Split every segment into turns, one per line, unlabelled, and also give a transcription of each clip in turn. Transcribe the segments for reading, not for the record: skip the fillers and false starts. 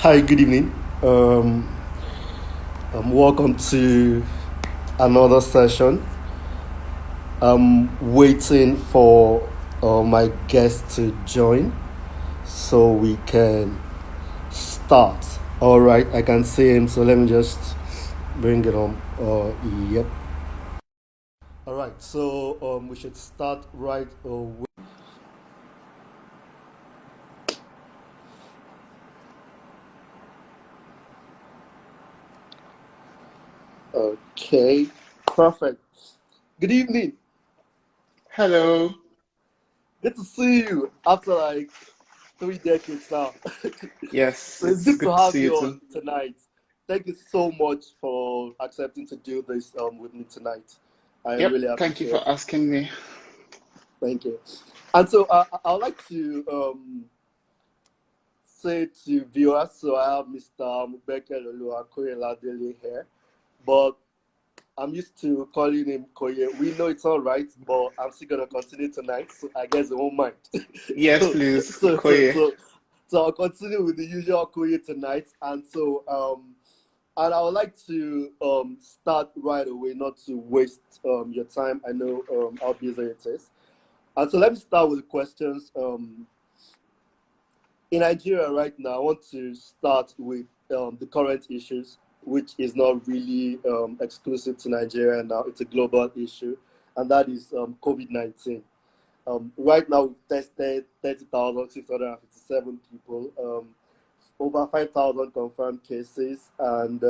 Hi, good evening. Um, Welcome to another session. I'm waiting for my guest to join so we can start. All right, I can see him, so let me just bring it on. Yep. All right, so we should start right away. Okay, perfect. Good evening.
Hello.
Good to see you after like 3 decades now.
Yes,
So it's
it's
good to
good to
have
see you
you
too.
on tonight. Thank you so much for accepting to do this with me tonight. I
Yep,
really
thank you
appreciate
for
it.
asking me.
Thank you. And so I would like to say to viewers, so I have Mr. Mogbekeloluwa Koye Ladele here, but I'm used to calling him Koye. We know it's all right, but I'm still gonna continue tonight, so I guess it won't mind.
Yes,
so,
please,
so, so,
Koye.
so, so I'll continue with the usual Koye tonight, and I would like to start right away, not to waste your time. I know how busy it is. And so let me start with the questions. In Nigeria right now, I want to start with the current issues, which is not really exclusive to Nigeria now. It's a global issue, and that is COVID-19. Right now, we've tested 30,657 people, over 5,000 confirmed cases, and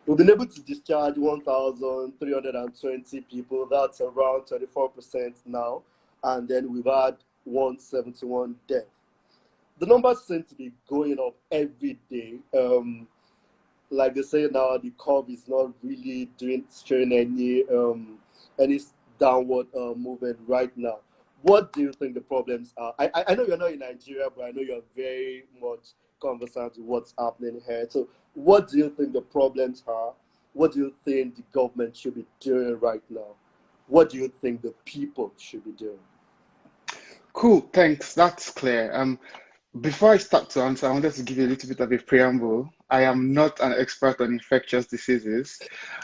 we've been able to discharge 1,320 people. That's around 24% now. And then we've had 171 deaths. The numbers seem to be going up every day. Like they say now, the curve is not really showing any downward movement right now. What do you think the problems are? I know you're not in Nigeria, but I know you're very much conversant with what's happening here. So, what do you think the problems are? What do you think the government should be doing right now? What do you think the people should be doing?
Cool, thanks. That's clear. Before I start to answer, I wanted to give you a little bit of a preamble. I am not an expert on infectious diseases.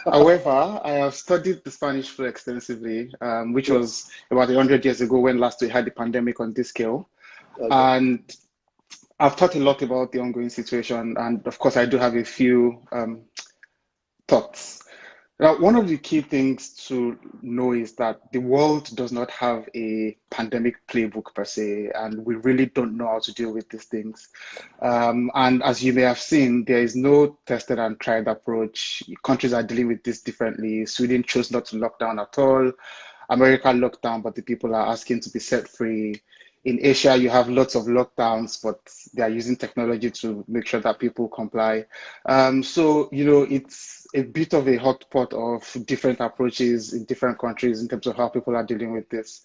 However, I have studied the Spanish flu extensively, which
Yeah.
was about 100 years ago when last we had the pandemic on this scale.
Okay.
And I've thought a lot about the ongoing situation, and of course, I do have a few thoughts. Now, one of the key things to know is that the world does not have a pandemic playbook per se, and we really don't know how to deal with these things. And as you may have seen, there is no tested and tried approach. Countries are dealing with this differently. Sweden chose not to lock down at all. America locked down, but the people are asking to be set free. In Asia, you have lots of lockdowns, but they are using technology to make sure that people comply. It's a bit of a hot pot of different approaches in different countries in terms of how people are dealing with this.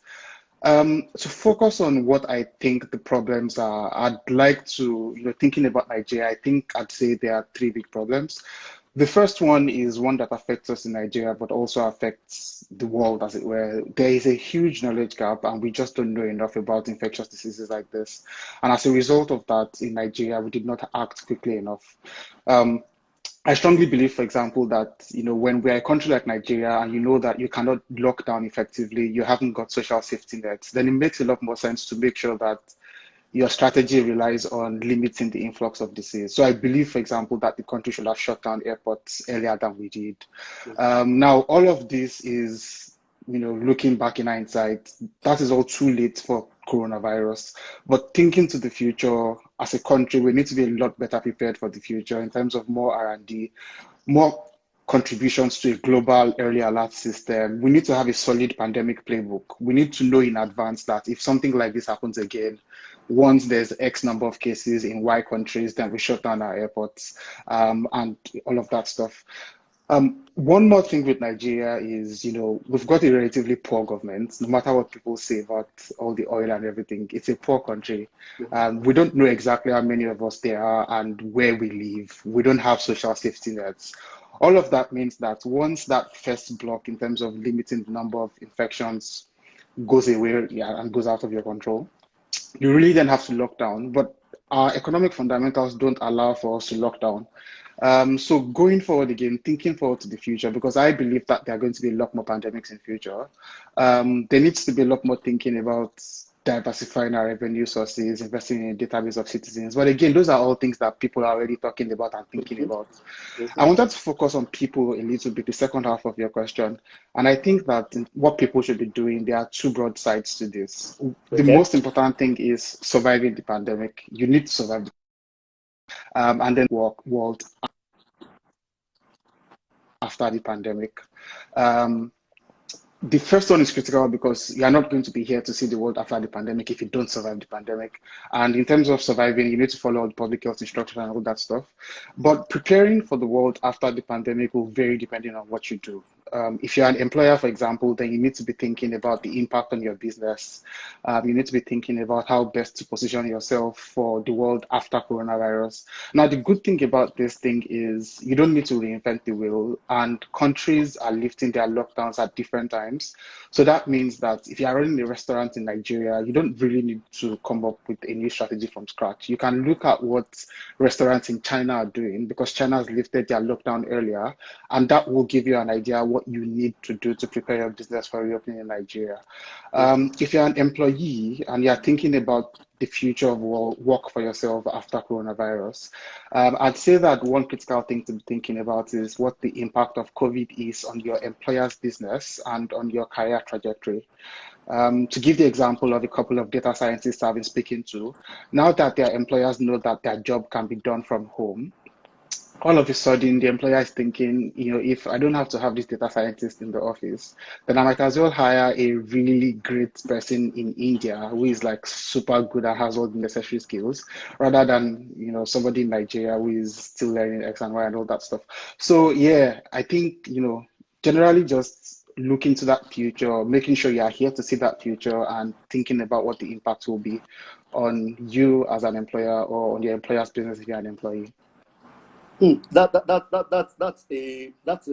To focus on what I think the problems are, I'd like to, thinking about Nigeria, I think I'd say there are three big problems. The first one is one that affects us in Nigeria, but also affects the world, as it were. There is a huge knowledge gap, and we just don't know enough about infectious diseases like this. And as a result of that, in Nigeria, we did not act quickly enough. Um, I strongly believe, for example, that when we're a country like Nigeria and you know that you cannot lock down effectively, you haven't got social safety nets, then it makes a lot more sense to make sure that your strategy relies on limiting the influx of disease. So I believe, for example, that the country should have shut down airports earlier than we did. Now, all of this is, looking back in hindsight, that is all too late for coronavirus. But thinking to the future, as a country, we need to be a lot better prepared for the future in terms of more R&D, more contributions to a global early alert system. We need to have a solid pandemic playbook. We need to know in advance that if something like this happens again, once there's X number of cases in Y countries, then we shut down our airports and all of that stuff. One more thing with Nigeria is, we've got a relatively poor government. No matter what people say about all the oil and everything, it's a poor country. We don't know exactly how many of us there are and where we live. We don't have social safety nets. All of that means that once that first block in terms of limiting the number of infections goes away, yeah, and goes out of your control, you really then have to lock down. But our economic fundamentals don't allow for us to lock down. So going forward again, thinking forward to the future, because I believe that there are going to be a lot more pandemics in future. There needs to be a lot more thinking about diversifying our revenue sources, investing in a database of citizens. But again, those are all things that people are already talking about and thinking
Mhm,
about. I
mhm.
wanted to focus on people a little bit, the second half of your question. And I think that what people should be doing, there are two broad sides to this. The
Okay.
most important thing is surviving the pandemic. You need to survive, and then world after the pandemic. Um, the first one is critical because you're not going to be here to see the world after the pandemic if you don't survive the pandemic. And in terms of surviving, you need to follow all the public health instructions and all that stuff. But preparing for the world after the pandemic will vary depending on what you do. If you're an employer, for example, then you need to be thinking about the impact on your business. You need to be thinking about how best to position yourself for the world after coronavirus. Now, the good thing about this thing is you don't need to reinvent the wheel, and countries are lifting their lockdowns at different times. So that means that if you are running a restaurant in Nigeria, you don't really need to come up with a new strategy from scratch. You can look at what restaurants in China are doing because China has lifted their lockdown earlier, and that will give you an idea what you need to do to prepare your business for reopening in Nigeria.
Mhm.
If you're an employee and you're thinking about the future of work for yourself after coronavirus, I'd say that one critical thing to be thinking about is what the impact of COVID is on your employer's business and on your career trajectory. To give the example of a couple of data scientists I've been speaking to, now that their employers know that their job can be done from home, all of a sudden the employer is thinking, if I don't have to have this data scientist in the office, then I might as well hire a really great person in India who is like super good and has all the necessary skills, rather than, somebody in Nigeria who is still learning X and Y and all that stuff. So yeah, I think, generally just looking to that future, making sure you are here to see that future and thinking about what the impact will be on you as an employer or on your employer's business if you're an employee.
That's a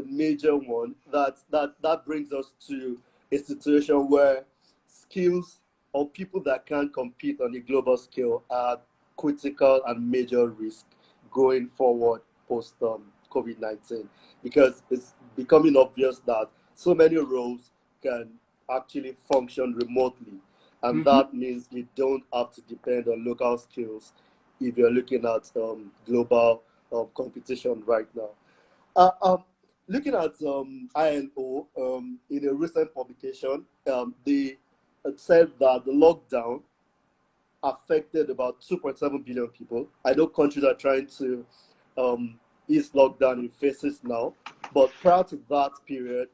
major one. That brings us to a situation where skills or people that can compete on a global scale are critical and major risk going forward post COVID-19, because it's becoming obvious that so many roles can actually function remotely, and
Mhm.
that means you don't have to depend on local skills if you're looking at global competition right now. Uh, um, Looking at INO, in a recent publication, they said that the lockdown affected about 2.7 billion people. I know countries are trying to ease lockdown in phases now, but prior to that period,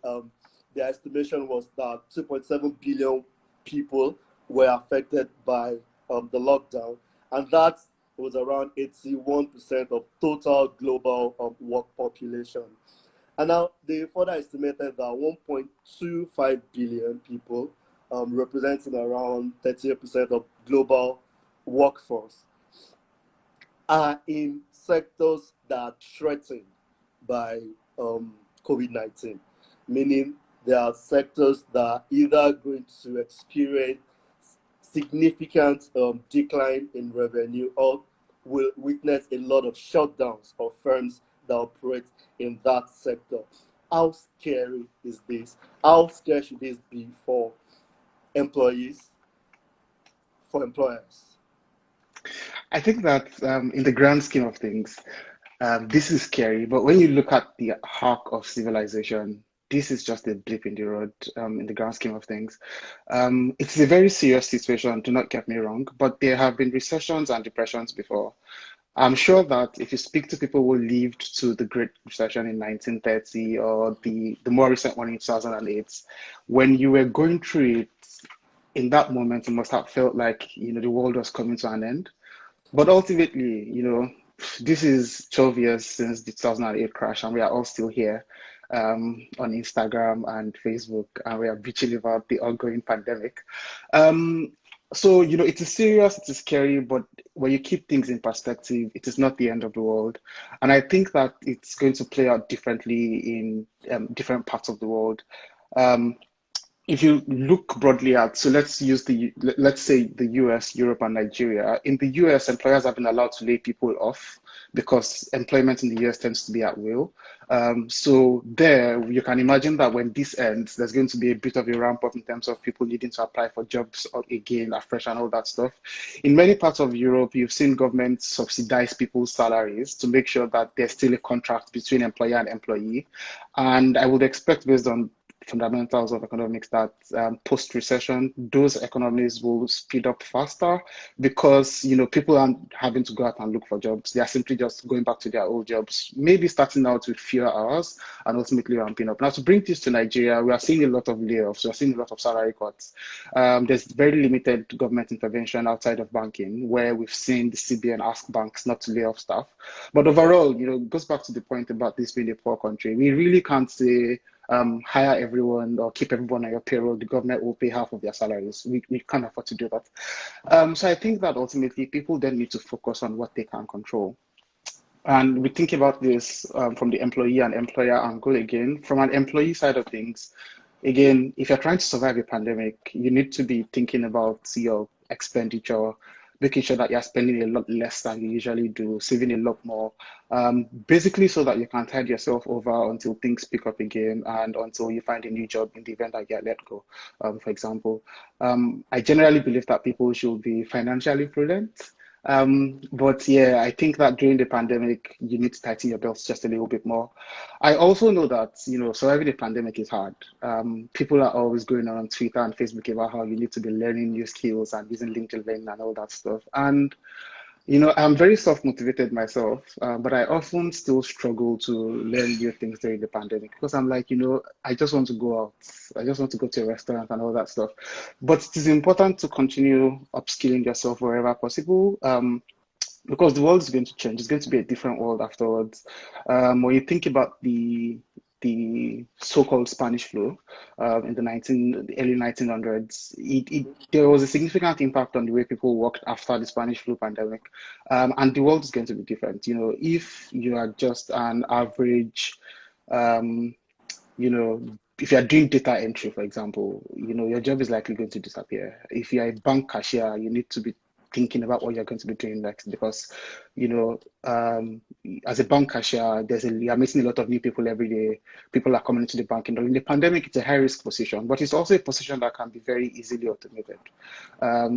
the estimation was that 2.7 billion people were affected by the lockdown, and that was around 81% of total global work population. And now they further estimated that 1.25 billion people, representing around 38% of global workforce, are in sectors that are threatened by COVID-19, meaning there are sectors that are either going to experience significant decline in revenue or will witness a lot of shutdowns of firms that operate in that sector. How scary is this? How scary should this be for employees, for employers?
I think that in the grand scheme of things, this is scary, but when you look at the arc of civilization, this is just a blip in the road in the grand scheme of things. It's a very serious situation, do not get me wrong, but there have been recessions and depressions before. I'm sure that if you speak to people who lived to the Great Recession in 1930 or the more recent one in 2008, when you were going through it, in that moment, it must have felt like, the world was coming to an end. But ultimately, this is 12 years since the 2008 crash, and we are all still here on Instagram and Facebook, and we are bitching about the ongoing pandemic. Um, so, it is serious, it is scary, but when you keep things in perspective, it is not the end of the world. And I think that it's going to play out differently in different parts of the world. Um, if you look broadly at, so let's say the US, Europe, and Nigeria. In the US, employers have been allowed to lay people off because employment in the US tends to be at will. So there, you can imagine that when this ends, there's going to be a bit of a ramp up in terms of people needing to apply for jobs again, afresh, and all that stuff. In many parts of Europe, you've seen governments subsidize people's salaries to make sure that there's still a contract between employer and employee. And I would expect, based on fundamentals of economics, that post-recession, those economies will speed up faster because people aren't having to go out and look for jobs. They are simply just going back to their old jobs, maybe starting out with fewer hours and ultimately ramping up. Now, to bring this to Nigeria, we are seeing a lot of layoffs. We are seeing a lot of salary cuts. There's very limited government intervention outside of banking, where we've seen the CBN ask banks not to lay off staff. But overall, it goes back to the point about this being a poor country. We really can't say hire everyone or keep everyone on your payroll. The government will pay half of their salaries. We can't afford to do that. So I think that ultimately people then need to focus on what they can control. And we think about this from the employee and employer angle again. From an employee side of things, again, if you're trying to survive a pandemic, you need to be thinking about your expenditure, making sure that you're spending a lot less than you usually do, saving a lot more, basically so that you can tide yourself over until things pick up again and until you find a new job in the event that you get let go, for example. I generally believe that people should be financially prudent. But yeah, I think that during the pandemic, you need to tighten your belts just a little bit more. I also know that, surviving the pandemic is hard. People are always going on Twitter and Facebook about how you need to be learning new skills and using LinkedIn and all that stuff. And I'm very self-motivated myself, but I often still struggle to learn new things during the pandemic because I'm like, I just want to go out. I just want to go to a restaurant and all that stuff. But it is important to continue upskilling yourself wherever possible. Because the world is going to change. It's going to be a different world afterwards. When you think about the so-called Spanish flu in the early 1900s, there was a significant impact on the way people worked after the Spanish flu pandemic, and the world is going to be different. If you are just an average, um, you know, if you're doing data entry, for example, your job is likely going to disappear. If you're a bank cashier, you need to be thinking about what you're going to be doing next because, you know, um, as a bank cashier, you're meeting a lot of new people every day. People are coming into the banking. During the pandemic, it's a high risk position, but it's also a position that can be very easily automated.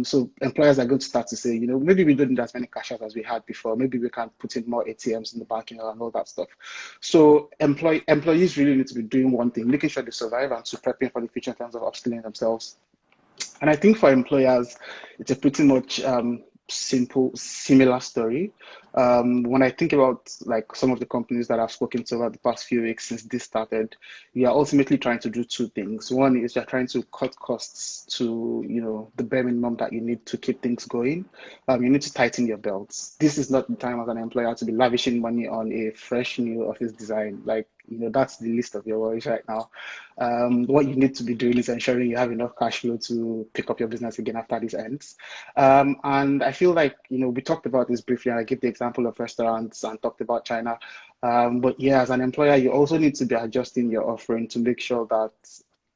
So employers are going to start to say, maybe we don't need as many cashiers as we had before. Maybe we can put in more ATMs in the banking and all that stuff. So employees really need to be doing one thing, making sure they survive and to prepping for the future in terms of upskilling themselves. And I think for employers, it's a pretty much similar story. When I think about like some of the companies that I've spoken to over the past few weeks since this started, we are ultimately trying to do two things. One is you're trying to cut costs to, the bare minimum that you need to keep things going. You need to tighten your belts. This is not the time as an employer to be lavishing money on a fresh new office design. Like, that's the list of your worries right now. What you need to be doing is ensuring you have enough cash flow to pick up your business again after this ends. And I feel like, we talked about this briefly, and I gave the example of restaurants and talked about China. But yeah, as an employer, you also need to be adjusting your offering to make sure that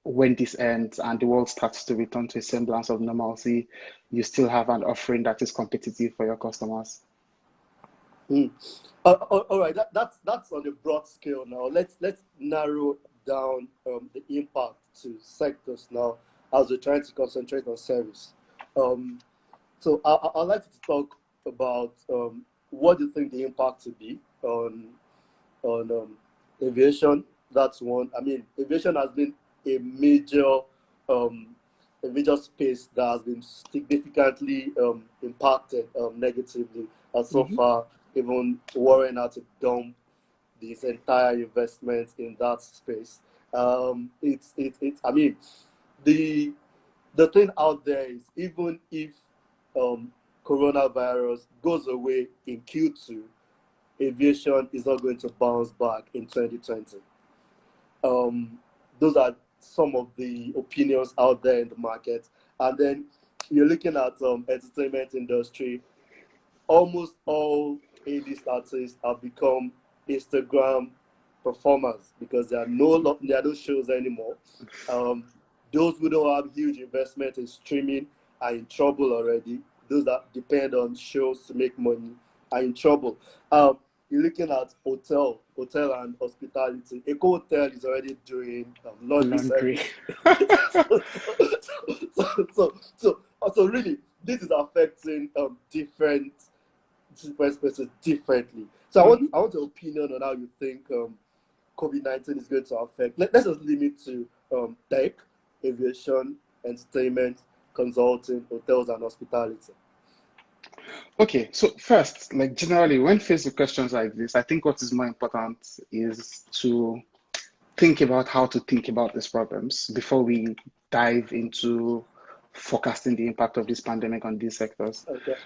when this ends and the world starts to return to a semblance of normalcy, you still have an offering that is competitive for your customers.
Mm. All right, that's on a broad scale now. Let's narrow down the impact to sectors now as we're trying to concentrate on service. Um, so I'd like to talk about what do you think the impact will be on aviation. That's one. I mean, aviation has been a major um, a major space that has been significantly impacted negatively, and so
Mm-hmm.
far, even Warren had to dump this entire investment in that space. It's. I mean, the the thing out there is even if um, coronavirus goes away in Q2, aviation is not going to bounce back in 2020. Um, those are some of the opinions out there in the market. And then you're looking at entertainment industry. Almost all A-list artists have become Instagram performers because there are no shows anymore. Um, Those who don't have huge investment in streaming are in trouble already. Those that depend on shows to make money are in trouble. You're looking at hotel and hospitality. Eco Hotel is already doing laundry
Laundry.
service. So really, this is affecting different spaces differently. So I want your opinion on how you think COVID-19 is going to affect. Let's just limit to tech, aviation, entertainment, consulting, hotels, and hospitality.
Okay, so first, like generally, when faced with questions like this, I think what is more important is to think about how to think about these problems before we dive into forecasting the impact of this pandemic on these sectors.
Okay.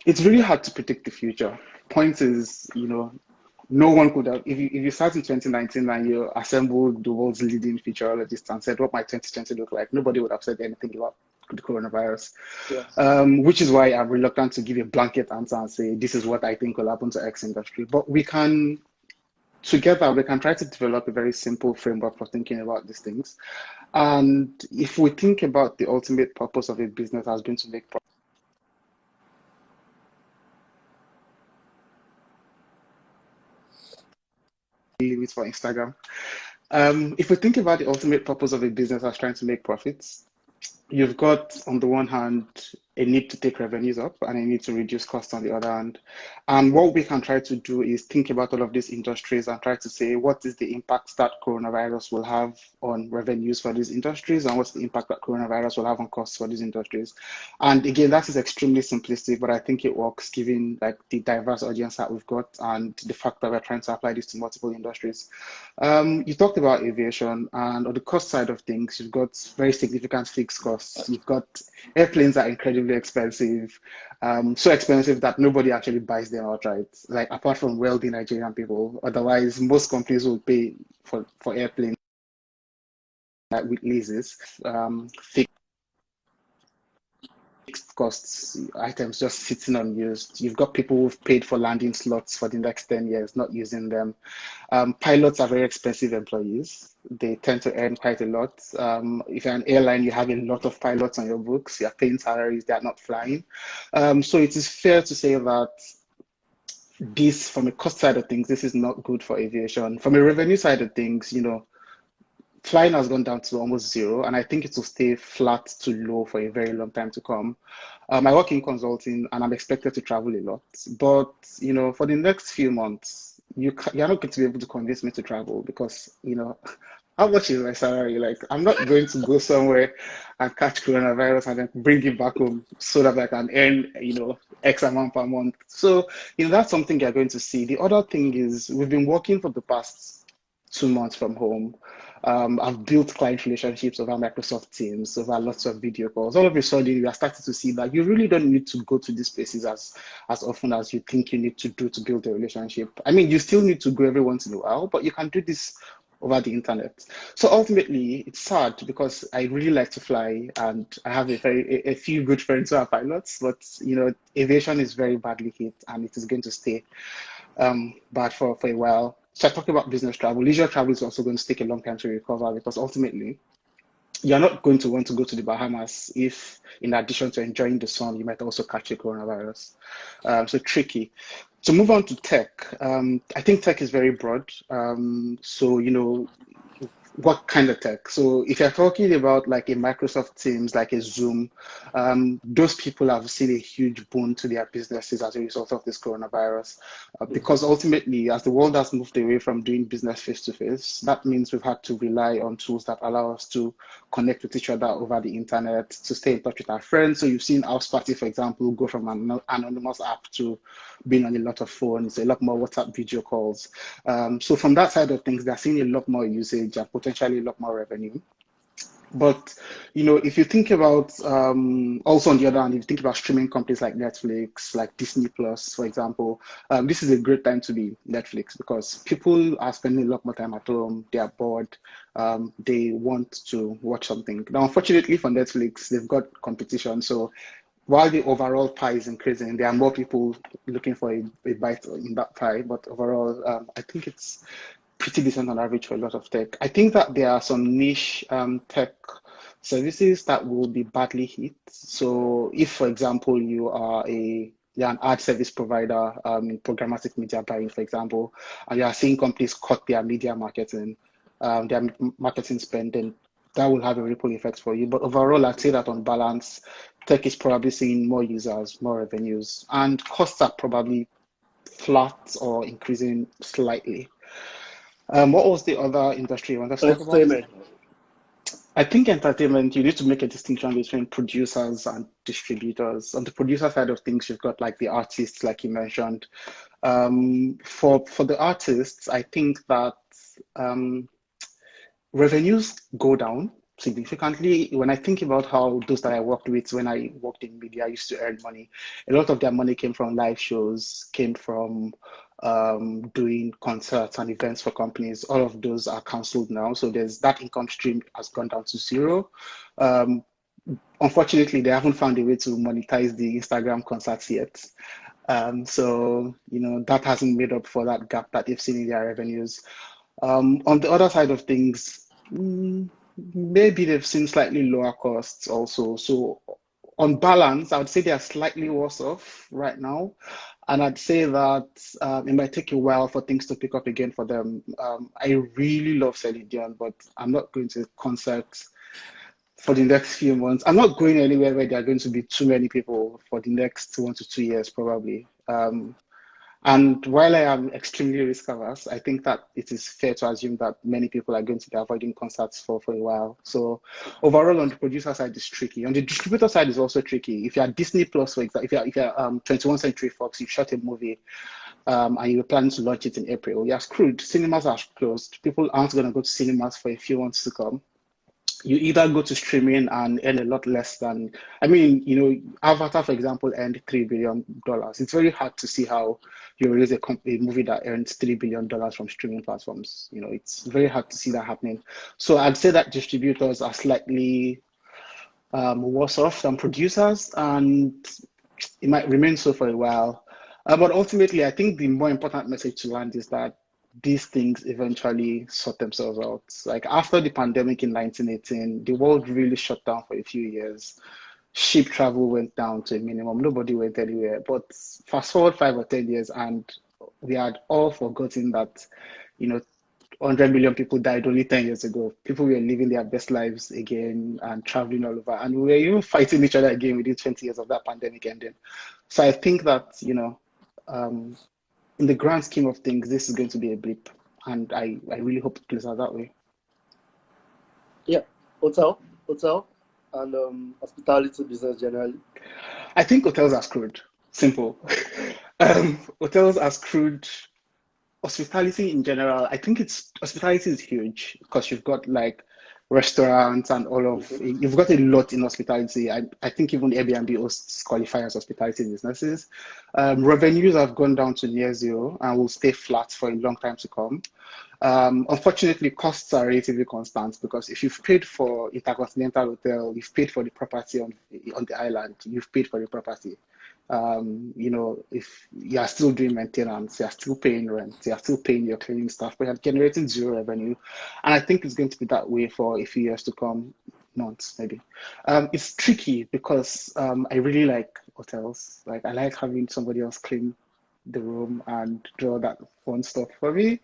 It's really hard to predict the future. Point is, no one could have, if you start in 2019 and you assembled the world's leading futurologists and said, what might 2020 look like? Nobody would have said anything about the coronavirus.
Yeah.
Which is why I'm reluctant to give a blanket answer and say, this is what I think will happen to X industry. But together, we can try to develop a very simple framework for thinking about these things. And if we think about the ultimate purpose of a business as being to make profit, for Instagram. If we think about the ultimate purpose of a business as trying to make profits, you've got, on the one hand, a need to take revenues up and a need to reduce costs on the other hand. And what we can try to do is think about all of these industries and try to say, what is the impact that coronavirus will have on revenues for these industries, and what's the impact that coronavirus will have on costs for these industries. And again, that is extremely simplistic, but I think it works given like the diverse audience that we've got and the fact that we're trying to apply this to multiple industries. You talked about aviation, and on the cost side of things, you've got very significant fixed costs. You've got airplanes are incredibly expensive, so expensive that nobody actually buys them outright, like apart from wealthy Nigerian people. Otherwise, most companies will pay for airplanes with leases. Fixed costs items just sitting unused. You've got people who've paid for landing slots for the next 10 years, not using them. Pilots are very expensive employees. They tend to earn quite a lot. If you're an airline, you have a lot of pilots on your books. You're paying salaries, they're not flying. So it is fair to say that this, from a cost side of things, this is not good for aviation. From a revenue side of things, flying has gone down to almost zero, and I think it will stay flat to low for a very long time to come. I work in consulting, and I'm expected to travel a lot. But for the next few months, you're not going to be able to convince me to travel because how much is my salary? Like, I'm not going to go somewhere and catch coronavirus and then bring it back home so that I can earn X amount per month. So that's something you're going to see. The other thing is we've been working for the past 2 months from home. I've built client relationships over Microsoft Teams, over lots of video calls. All of a sudden, we are starting to see that you really don't need to go to these places as often as you think you need to do to build a relationship. I mean, you still need to go every once in a while, but you can do this over the internet. So ultimately, it's sad because I really like to fly, and I have a few good friends who are pilots, but aviation is very badly hit, and it is going to stay bad for a while. So I talk about business travel. Leisure travel is also going to take a long time to recover because ultimately you're not going to want to go to the Bahamas if, in addition to enjoying the sun, you might also catch a coronavirus. So tricky. To move on to tech, I think tech is very broad. So, what kind of tech? So if you're talking about like a Microsoft Teams, like a Zoom, those people have seen a huge boon to their businesses as a result of this coronavirus. Because ultimately, as the world has moved away from doing business face to face, that means we've had to rely on tools that allow us to connect with each other over the internet, to stay in touch with our friends. So you've seen House Party, for example, go from an anonymous app to being on a lot of phones, a lot more WhatsApp video calls. So from that side of things, they're seeing a lot more usage and potentially a lot more revenue. But if you think about also on the other hand, if you think about streaming companies like Netflix, like Disney Plus, for example, this is a great time to be Netflix because people are spending a lot more time at home. They are bored. They want to watch something. Now, unfortunately for Netflix, they've got competition. So while the overall pie is increasing, there are more people looking for a bite in that pie. But overall, I think pretty decent on average for a lot of tech. I think that there are some niche tech services that will be badly hit. So if, for example, you're an ad service provider in programmatic media buying, for example, and you are seeing companies cut their media marketing, their marketing spend, then that will have a ripple effect for you. But overall, I'd say that on balance, tech is probably seeing more users, more revenues, and costs are probably flat or increasing slightly. What was the other industry you wanted to talk about?
Entertainment.
I think entertainment, you need to make a distinction between producers and distributors. On the producer side of things, you've got like the artists, like you mentioned. For the artists, I think that um, revenues go down significantly. When I think about how those that I worked with when I worked in media used to earn money, a lot of their money came from live shows, came from doing concerts and events for companies. All of those are cancelled now. So there's that income stream has gone down to zero. Um, Unfortunately, they haven't found a way to monetize the Instagram concerts yet. So, that hasn't made up for that gap that they've seen in their revenues. On the other side of things, maybe they've seen slightly lower costs also. So on balance, I would say they are slightly worse off right now. And I'd say that it might take a while for things to pick up again for them. I really love Celine Dion, but I'm not going to concerts for the next few months. I'm not going anywhere where there are going to be too many people for the next 1 to 2 years, probably. And while I am extremely risk averse, I think that it is fair to assume that many people are going to be avoiding concerts for a while. So overall, on the producer side, it's tricky. On the distributor side, is also tricky. If you're Disney Plus, for example, if you're 21st Century Fox, you've shot a movie and you're planning to launch it in April, you're screwed. Cinemas are closed. People aren't going to go to cinemas for a few months to come. You either go to streaming and earn a lot less than, Avatar, for example, earned $3 billion. It's very hard to see how you release a movie that earns $3 billion from streaming platforms. It's very hard to see that happening. So I'd say that distributors are slightly worse off than producers, and it might remain so for a while. But ultimately, I think the more important message to land is that these things eventually sort themselves out. Like after the pandemic in 1918, the world really shut down for a few years. Ship travel went down to a minimum. Nobody went anywhere. But fast forward 5 or 10 years, and we had all forgotten that, 100 million people died only 10 years ago. People were living their best lives again and traveling all over. And we were even fighting each other again within 20 years of that pandemic ending. So I think that, in the grand scheme of things, this is going to be a blip, and I really hope it plays out that way.
Yeah, hotel, and hospitality business generally.
I think hotels are screwed. Simple. Hotels are screwed. Hospitality in general, I think hospitality is huge because you've got like restaurants and all of
Mhm.
you've got a lot in hospitality. I think even Airbnb hosts qualify as hospitality businesses. Revenues have gone down to near zero and will stay flat for a long time to come. Unfortunately, costs are relatively constant because if you've paid for Intercontinental Hotel, you've paid for the property on the island, you've paid for the property. If you're still doing maintenance, you're still paying rent, you're still paying your cleaning staff, but you're generating zero revenue. And I think it's going to be that way for a few years to come, months maybe. It's tricky because I really like hotels. Like I like having somebody else clean the room and do all that fun stuff for me.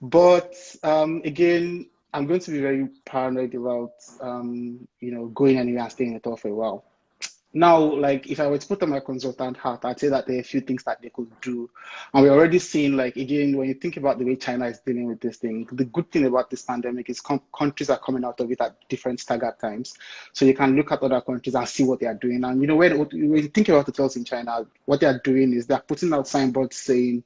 But again, I'm going to be very paranoid about going anywhere and staying at all for a while. Now, like if I were to put on my consultant hat, I'd say that there are a few things that they could do. And we're already seeing, like, again, when you think about the way China is dealing with this thing, the good thing about this pandemic is countries are coming out of it at different staggered times. So you can look at other countries and see what they are doing. And, when you think about hotels in China, what they are doing is they're putting out signboards saying,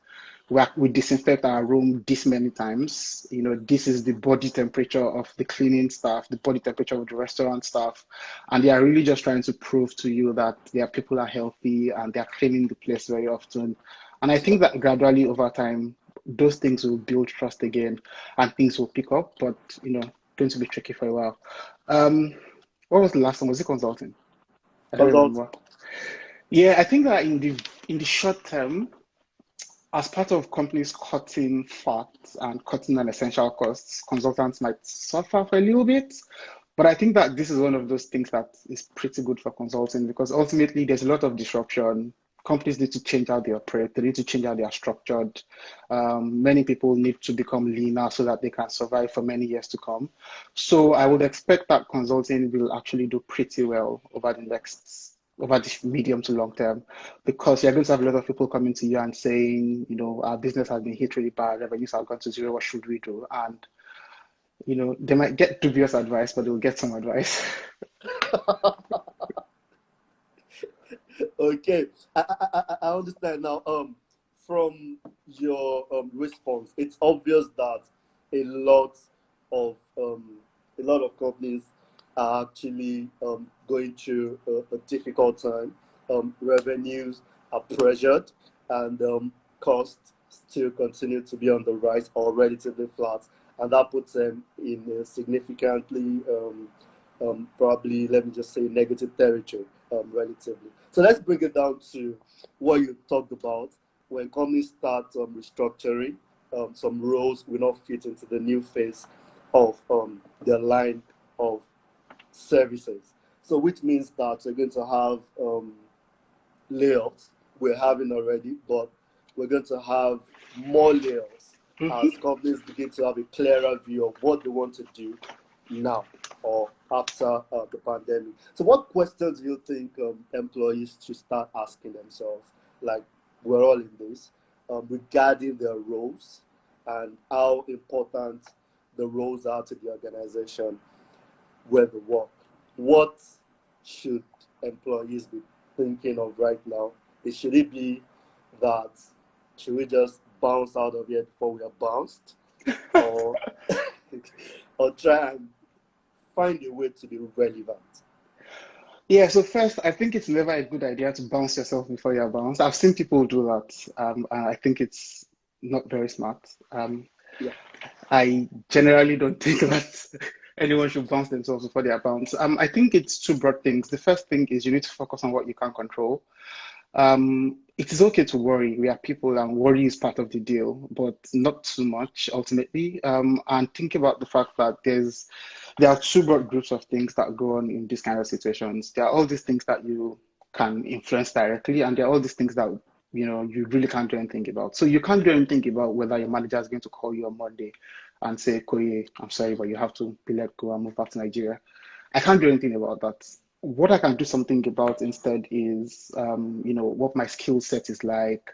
we disinfect our room this many times. This is the body temperature of the cleaning staff, the body temperature of the restaurant staff. And they are really just trying to prove to you that their people are healthy and they're cleaning the place very often. And I think that gradually over time, those things will build trust again and things will pick up, but, going to be tricky for a while. What was the last one? Was it consulting? I don't
Consult.
remember. Yeah, I think that in the short term, as part of companies cutting fat and cutting non-essential costs, consultants might suffer for a little bit. But I think that this is one of those things that is pretty good for consulting because ultimately there's a lot of disruption. Companies need to change how they operate. They need to change how they are structured. Many people need to become leaner so that they can survive for many years to come. So I would expect that consulting will actually do pretty well over the medium to long term, because you're going to have a lot of people coming to you and saying, our business has been hit really bad, revenues have gone to zero, what should we do? And they might get dubious advice, but they'll get some advice.
Okay, I understand now. From your response, it's obvious that a lot of companies are actually going through a difficult time. Revenues are pressured, and costs still continue to be on the rise or relatively flat, and that puts them in a significantly probably, let me just say, negative territory, relatively. So let's bring it down to what you talked about. When companies start restructuring, some roles will not fit into the new phase of their line of services. So which means that we're going to have layoffs. We're having already, but we're going to have more layoffs as companies begin to have a clearer view of what they want to do now or after the pandemic. So what questions do you think employees should start asking themselves, like we're all in this, regarding their roles and how important the roles are to the organization where they work? What should employees be thinking of right now? Should it be that, should we just bounce out of here before we are bounced? Or, or try and find a way to be relevant?
Yeah, so first, I think it's never a good idea to bounce yourself before you're bounced. I've seen people do that, and I think it's not very smart.
Yeah.
I generally don't think that anyone should bounce themselves before they are bounced. I think it's two broad things. The first thing is you need to focus on what you can control. It is okay to worry. We are people, and worry is part of the deal, but not too much ultimately. And think about the fact that there are two broad groups of things that go on in these kind of situations. There are all these things that you can influence directly, and there are all these things that you really can't do anything about. So you can't do anything about whether your manager is going to call you on Monday and say, Koye, I'm sorry, but you have to be let go and move back to Nigeria. I can't do anything about that. What I can do something about instead is, what my skill set is like,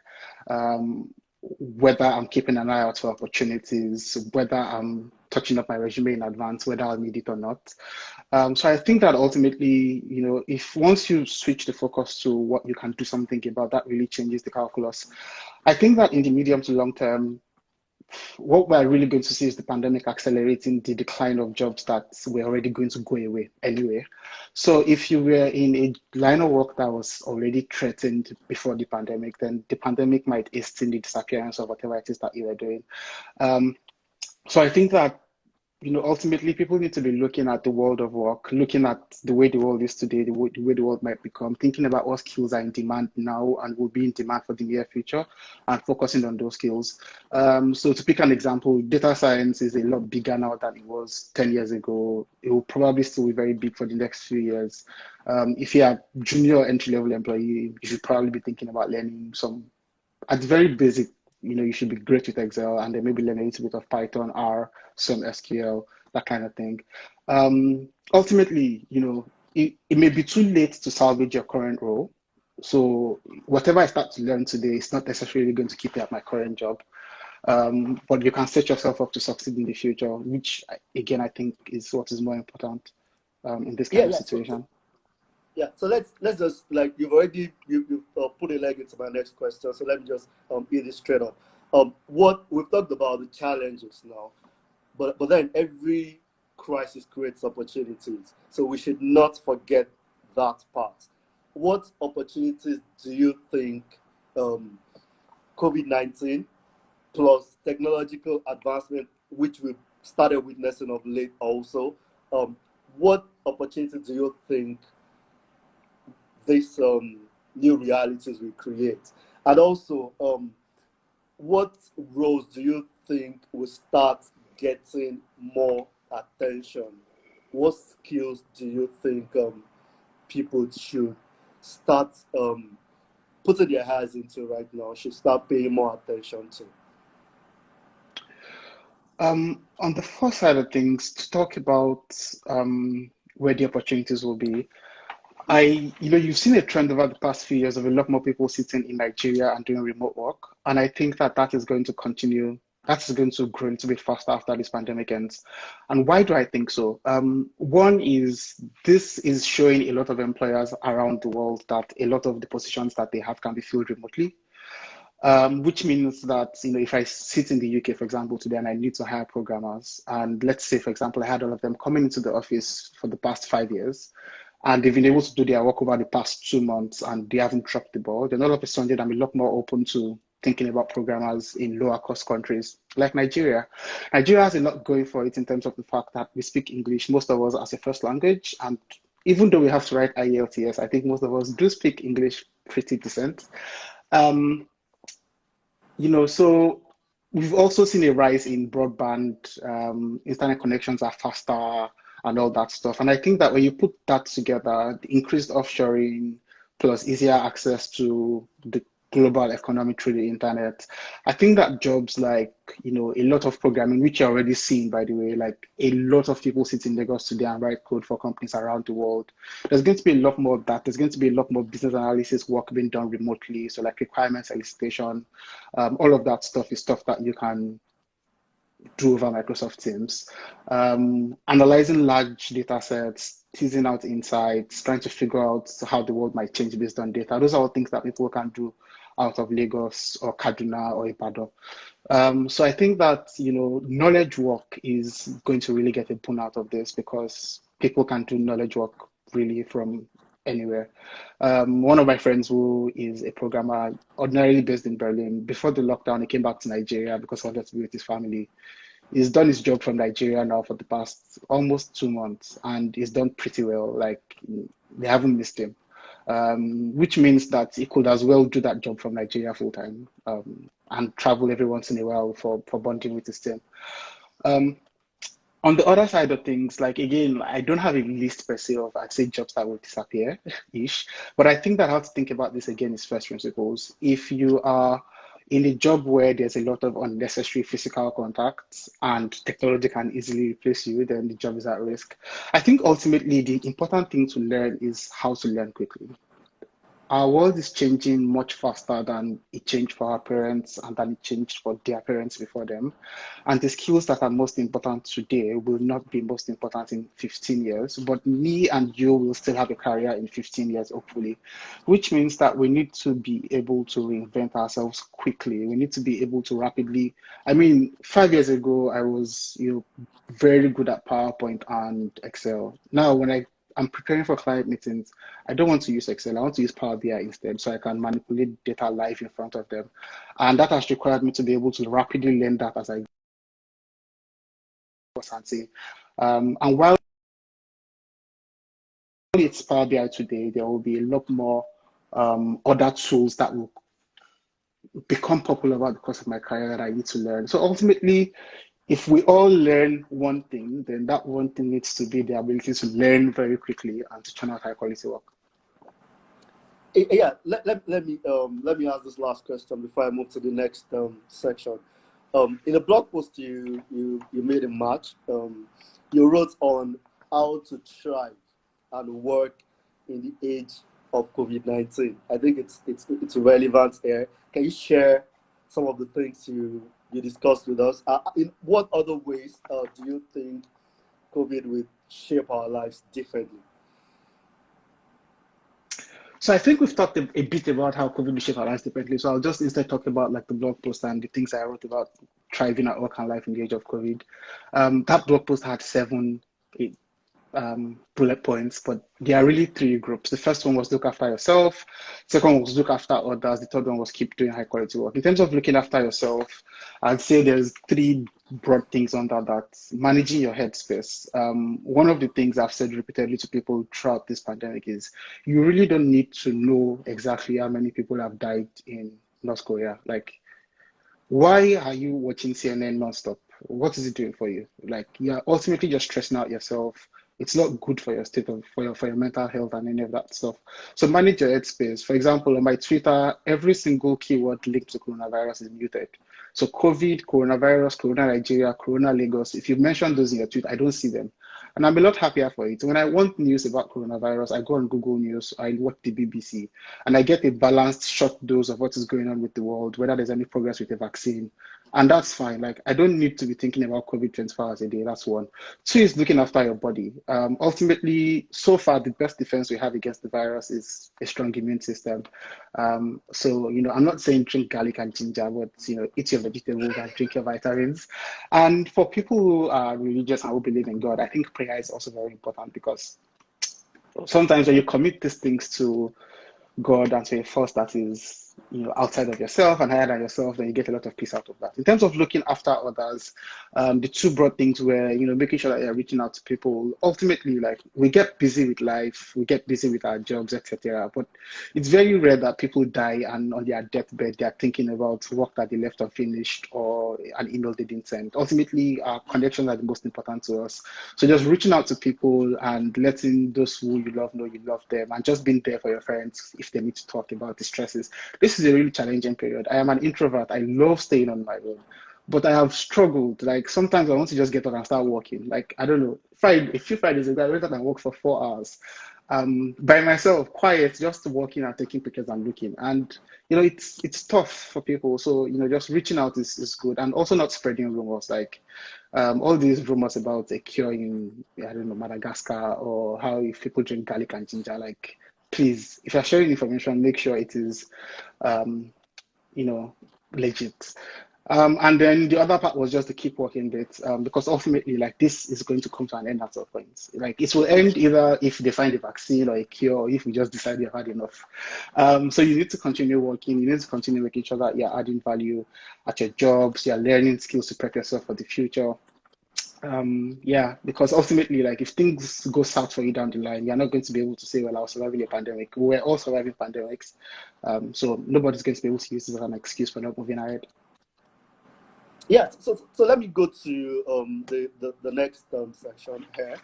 um, whether I'm keeping an eye out for opportunities, whether I'm touching up my resume in advance, whether I'll need it or not. So I think that ultimately, if once you switch the focus to what you can do something about, that really changes the calculus. I think that in the medium to long term, what we're really going to see is the pandemic accelerating the decline of jobs that were already going to go away anyway. So if you were in a line of work that was already threatened before the pandemic, then the pandemic might hasten the disappearance of whatever it is that you were doing. Um, so I think that ultimately people need to be looking at the world of work, looking at the way the world is today, the way the world might become, thinking about what skills are in demand now and will be in demand for the near future, and focusing on those skills. So to pick an example, data science is a lot bigger now than it was 10 years ago. It will probably still be very big for the next few years. If you're a junior entry-level employee, you should probably be thinking about learning some, at the very basic, you should be great with Excel and then maybe learn a little bit of Python, R, some SQL, that kind of thing. Ultimately, it may be too late to salvage your current role. So whatever I start to learn today is not necessarily going to keep me at my current job. But you can set yourself up to succeed in the future, which again, I think is what is more important in this
Yeah,
kind of
yeah.
situation.
So let's just, like, you've put a leg into my next question. So let me just illustrate up. What we've talked about the challenges now, but then every crisis creates opportunities. So we should not forget that part. What opportunities do you think COVID-19 plus technological advancement, which we've started witnessing of late also, what opportunities do you think these new realities will create? And also, what roles do you think will start getting more attention? What skills do you think people should start putting their eyes into right now, should start paying more attention to?
On the first side of things, to talk about where the opportunities will be, you've seen a trend over the past few years of a lot more people sitting in Nigeria and doing remote work. And I think that that is going to continue. That is going to grow a little bit faster after this pandemic ends. And why do I think so? One is this is showing a lot of employers around the world that a lot of the positions that they have can be filled remotely. Which means that, if I sit in the UK, for example, today and I need to hire programmers, and let's say, for example, I had all of them coming into the office for the past 5 years, and they've been able to do their work over the past 2 months and they haven't dropped the ball, then all of a sudden I'm a lot more open to thinking about programmers in lower cost countries like Nigeria. Nigeria has a lot going for it in terms of the fact that we speak English, most of us as a first language. And even though we have to write IELTS, I think most of us do speak English pretty decent. Um, so we've also seen a rise in broadband, internet connections are faster and all that stuff. And I think that when you put that together, the increased offshoring plus easier access to the global economy through the internet, I think that jobs like, a lot of programming, which you're already seeing, by the way, like a lot of people sit in Lagos today and write code for companies around the world. There's going to be a lot more of that. There's going to be a lot more business analysis work being done remotely. So like requirements elicitation, all of that stuff is stuff that you can do over Microsoft Teams. Analyzing large data sets, teasing out insights, trying to figure out how the world might change based on data. Those are all things that people can do out of Lagos or Kaduna or Ibadan. So I think that, knowledge work is going to really get a boon out of this because people can do knowledge work really from anywhere. One of my friends who is a programmer, ordinarily based in Berlin, before the lockdown, he came back to Nigeria because he wanted to be with his family. He's done his job from Nigeria now for the past almost 2 months, and he's done pretty well. Like they haven't missed him, which means that he could as well do that job from Nigeria full time, and travel every once in a while for bonding with his team. Um, on the other side of things, like again, I don't have a list per se of I'd say jobs that will disappear ish, but I think that how to think about this again is first principles. If you are in a job where there's a lot of unnecessary physical contacts and technology can easily replace you, then the job is at risk. I think ultimately the important thing to learn is how to learn quickly. Our world is changing much faster than it changed for our parents and than it changed for their parents before them. And the skills that are most important today will not be most important in 15 years, but me and you will still have a career in 15 years, hopefully, which means that we need to be able to reinvent ourselves quickly. We need to be able to rapidly. I mean, 5 years ago, I was, very good at PowerPoint and Excel. Now, when I'm preparing for client meetings, I don't want to use Excel. I want to use Power BI instead so I can manipulate data live in front of them. And that has required me to be able to rapidly learn that as I go and say. And while it's Power BI today, there will be a lot more other tools that will become popular over the course of my career that I need to learn. So ultimately, if we all learn one thing, then that one thing needs to be the ability to learn very quickly and to churn out high quality work.
Yeah, let me ask this last question before I move to the next section. In a blog post you made in March, you wrote on how to thrive and work in the age of COVID-19. I think it's relevant here. Can you share some of the things you discussed with us? In what other ways do you think COVID will shape our lives differently?
So I think we've talked a bit about how COVID will shape our lives differently. So I'll just instead talk about like the blog post and the things I wrote about thriving at work and life in the age of COVID. That blog post had seven bullet points, but there are really three groups. The first one was look after yourself. Second one was look after others. The third one was keep doing high quality work. In terms of looking after yourself, I'd say there's three broad things under that. Managing your headspace. One of the things I've said repeatedly to people throughout this pandemic is you really don't need to know exactly how many people have died in North Korea. Like Why are you watching CNN nonstop? What is it doing for you? Like you're ultimately just stressing out yourself. It's not good for your state of for your mental health and any of that stuff. So manage your headspace. For example, on my Twitter, every single keyword linked to coronavirus is muted. So COVID, coronavirus, Corona Nigeria, Corona Lagos. If you mention those in your tweet, I don't see them. And I'm a lot happier for it. When I want news about coronavirus, I go on Google News, I watch the BBC, and I get a balanced short dose of what is going on with the world, whether there's any progress with the vaccine. And that's fine. Like, I don't need to be thinking about COVID 24 hours a day. That's one. Two is looking after your body. Ultimately, so far, the best defense we have against the virus is a strong immune system. So, I'm not saying drink garlic and ginger, but, eat your vegetables and drink your vitamins. And for people who are religious and who believe in God, I think prayer is also very important because sometimes when you commit these things to God and to a force that is, outside of yourself and higher than yourself, then you get a lot of peace out of that. In terms of looking after others, the two broad things were, making sure that you're reaching out to people. Ultimately, like we get busy with life, we get busy with our jobs, etc. But it's very rare that people die and on their deathbed they're thinking about work that they left unfinished or an email they didn't send. Ultimately, our connections are the most important to us. So just reaching out to people and letting those who you love know you love them and just being there for your friends if they need to talk about the stresses. This is a really challenging period. I am an introvert. I love staying on my own. But I have struggled. Like sometimes I want to just get up and start walking. Like I don't know. A few Fridays ago, I went out and walked for 4 hours. By myself, quiet, just walking and taking pictures and looking. And it's tough for people. So, just reaching out is good. And also not spreading rumors. Like all these rumors about a cure in, I don't know, Madagascar or how if people drink garlic and ginger, like, please, if you're sharing information, make sure it is, um, you know, legit. And then the other part was just to keep working bit, because ultimately, like, this is going to come to an end at some point. Like, it will end either if they find a vaccine or a cure, or if we just decide we've had enough. So you need to continue working. You need to continue making sure that you're adding value at your jobs, you're learning skills to prep yourself for the future. Yeah, because ultimately, like if things go south for you down the line, you're not going to be able to say, well, I was surviving a pandemic. We're all surviving pandemics. So nobody's going to be able to use this as an excuse for not moving ahead.
Yeah, so let me go to the next section here,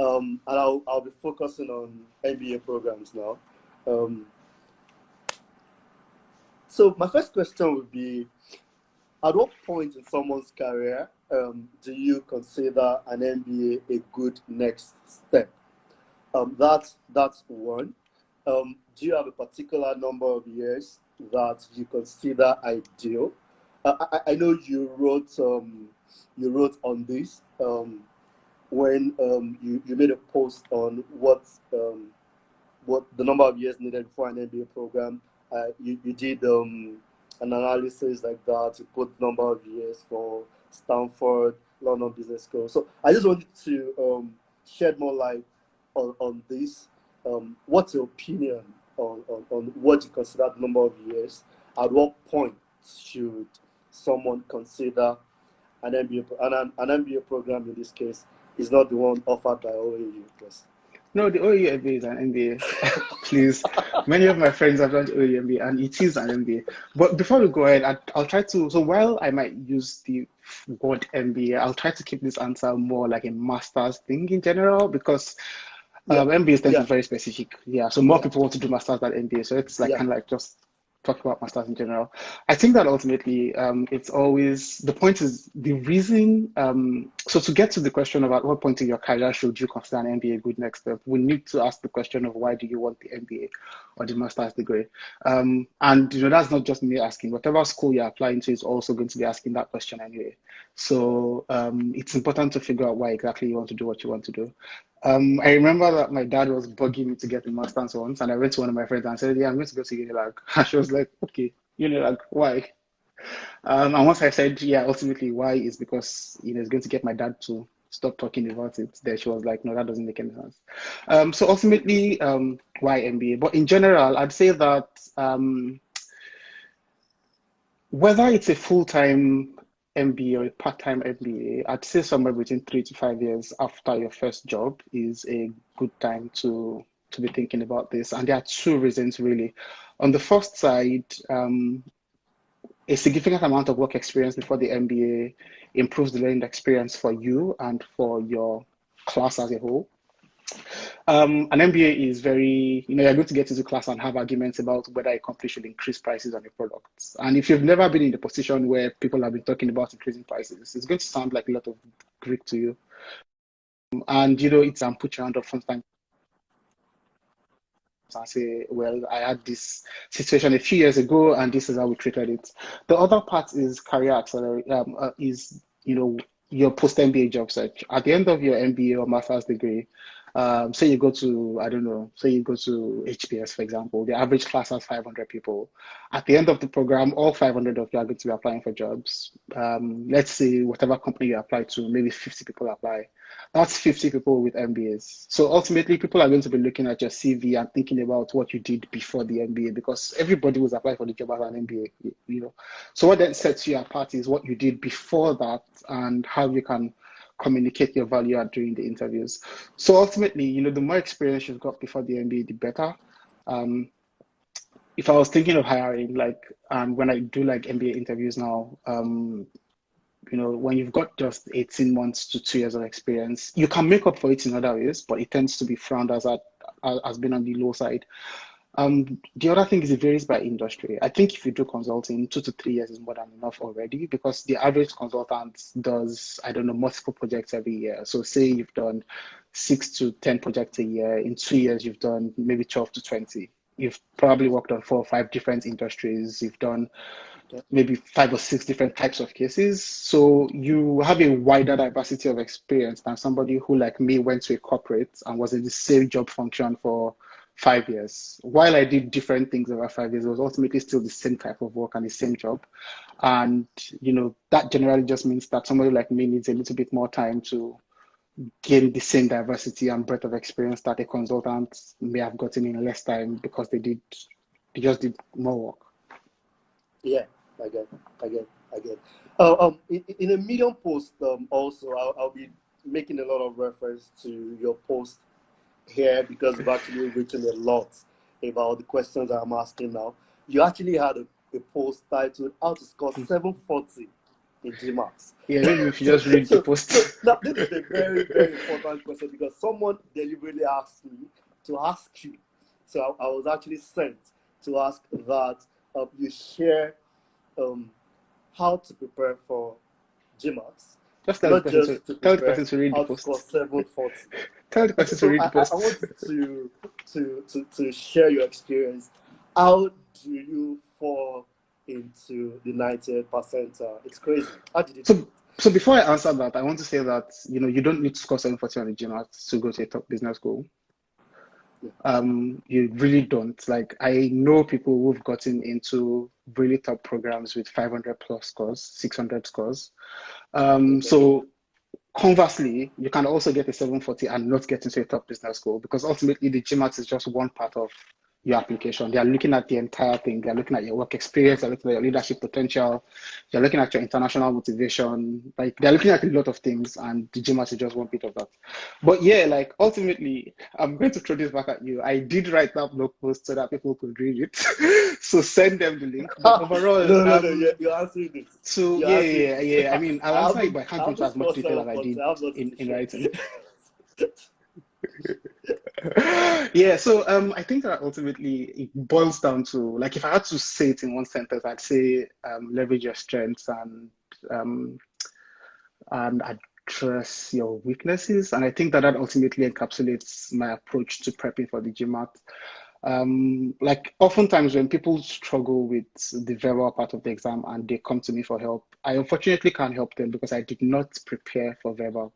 and I'll be focusing on MBA programs now. Um, so my first question would be, at what point in someone's career do you consider an MBA a good next step? That's one. Do you have a particular number of years that you consider ideal? I know you wrote on this when you made a post on what the number of years needed for an MBA program. You did an analysis like that. You put number of years for Stanford, London Business School. So I just wanted to shed more light on this. What's your opinion on what you consider the number of years? At what point should someone consider an MBA, an MBA program in this case is not the one offered by OAU? Yes.
No, the OEU MBA is an MBA. Please, many of my friends have done the OEU MBA, and it is an MBA. But before we go ahead, I'll try to. So while I might use the word MBA, I'll try to keep this answer more like a master's thing in general because
Yeah,
MBAs tend to
yeah,
be very specific. Yeah, so more
yeah,
people want to do masters than MBA. So it's like
yeah.
kind of like just talk about masters in general. I think that ultimately, it's always the point is the reason. So to get to the question about what point in your career should you consider an MBA a good next step, we need to ask the question of why do you want the MBA or the master's degree. And that's not just me asking. Whatever school you're applying to is also going to be asking that question anyway. So it's important to figure out why exactly you want to do what you want to do. I remember that my dad was bugging me to get a master's once, and I went to one of my friends and said, "Yeah, I'm going to go to Unilag." And she was like, "Okay, Unilag, why?" And once I said, "Yeah, ultimately, why?" is because it's going to get my dad to stop talking about it. Then she was like, "No, that doesn't make any sense." So ultimately, why MBA? But in general, I'd say that whether it's a full-time MBA or a part-time MBA, I'd say somewhere between 3 to 5 years after your first job is a good time to be thinking about this. And there are two reasons really. On the first side, a significant amount of work experience before the MBA improves the learning experience for you and for your class as a whole. An MBA is very, you're going to get into class and have arguments about whether a company should increase prices on your products. And if you've never been in the position where people have been talking about increasing prices, it's going to sound like a lot of Greek to you. And it's put your hand up sometimes and say, well, I had this situation a few years ago, and this is how we treated it. The other part is career accelerate, is your post MBA job search. At the end of your MBA or master's degree, say you go to, I don't know, say you go to HPS, for example, the average class has 500 people. At the end of the program, all 500 of you are going to be applying for jobs. Let's say whatever company you apply to, maybe 50 people apply. That's 50 people with MBAs. So ultimately, people are going to be looking at your CV and thinking about what you did before the MBA, because everybody was applying for the job as an MBA. So what then sets you apart is what you did before that and how you can communicate your value add during the interviews. So ultimately, the more experience you've got before the MBA, the better. If I was thinking of hiring, like, when I do like MBA interviews now, when you've got just 18 months to 2 years of experience, you can make up for it in other ways, but it tends to be frowned as being on the low side. The other thing is it varies by industry. I think if you do consulting, 2 to 3 years is more than enough already, because the average consultant does, I don't know, multiple projects every year. So say you've done 6 to 10 projects a year. In 2 years, you've done maybe 12 to 20. You've probably worked on 4 or 5 different industries. You've done maybe 5 or 6 different types of cases. So you have a wider diversity of experience than somebody who, like me, went to a corporate and was in the same job function for 5 years. While I did different things over 5 years, it was ultimately still the same type of work and the same job. And, that generally just means that somebody like me needs a little bit more time to gain the same diversity and breadth of experience that a consultant may have gotten in less time because they just did more work.
Yeah, I get. In a Medium post, also, I'll be making a lot of reference to your post here, because you've actually written a lot about the questions I'm asking now. You actually had a post titled "How to Score 740 in GMAT."
Yeah, maybe if you just read the
So
post.
now this is a very, very important question, because someone deliberately asked me to ask you. So I was actually sent to ask that you share how to prepare for GMAT,
Just
not just to
tell the
prepare
person to read the
how to score
post.
740.
Tell the person to
So
read the
I
post.
want you to share your experience. How do you fall into the 90th percentile? It's crazy. How did you do
So
it?
so before I answer that, I want to say that you don't need to score 740 on the GMAT to go to a top business school.
Yeah.
You really don't. Like, I know people who've gotten into really top programs with 500 plus scores, 600 scores.
Okay.
So conversely, you can also get a 740 and not get into a top business school, because ultimately the GMAT is just one part of your application. They are looking at the entire thing. They're looking at your work experience. They're looking at your leadership potential. They're looking at your international motivation. Like, they're looking at a lot of things, and the GMAT is just one bit of that. But yeah, like, ultimately, I'm going to throw this back at you. I did write that blog post so that people could read it. So send them the link. But overall,
No. You're answering this.
so
You're
yeah,
answering
yeah,
this.
yeah. I mean, I'll answer it, but I
I
can't go into
haven't
as much
scored
detail as I
740.
did
I have nothing to
in
share.
writing. Yeah, so I think that ultimately it boils down to, like, if I had to say it in one sentence, I'd say leverage your strengths um, and address your weaknesses. And I think that that ultimately encapsulates my approach to prepping for the GMAT. Like, oftentimes when people struggle with the verbal part of the exam and they come to me for help, I unfortunately can't help them because I did not prepare for verbal.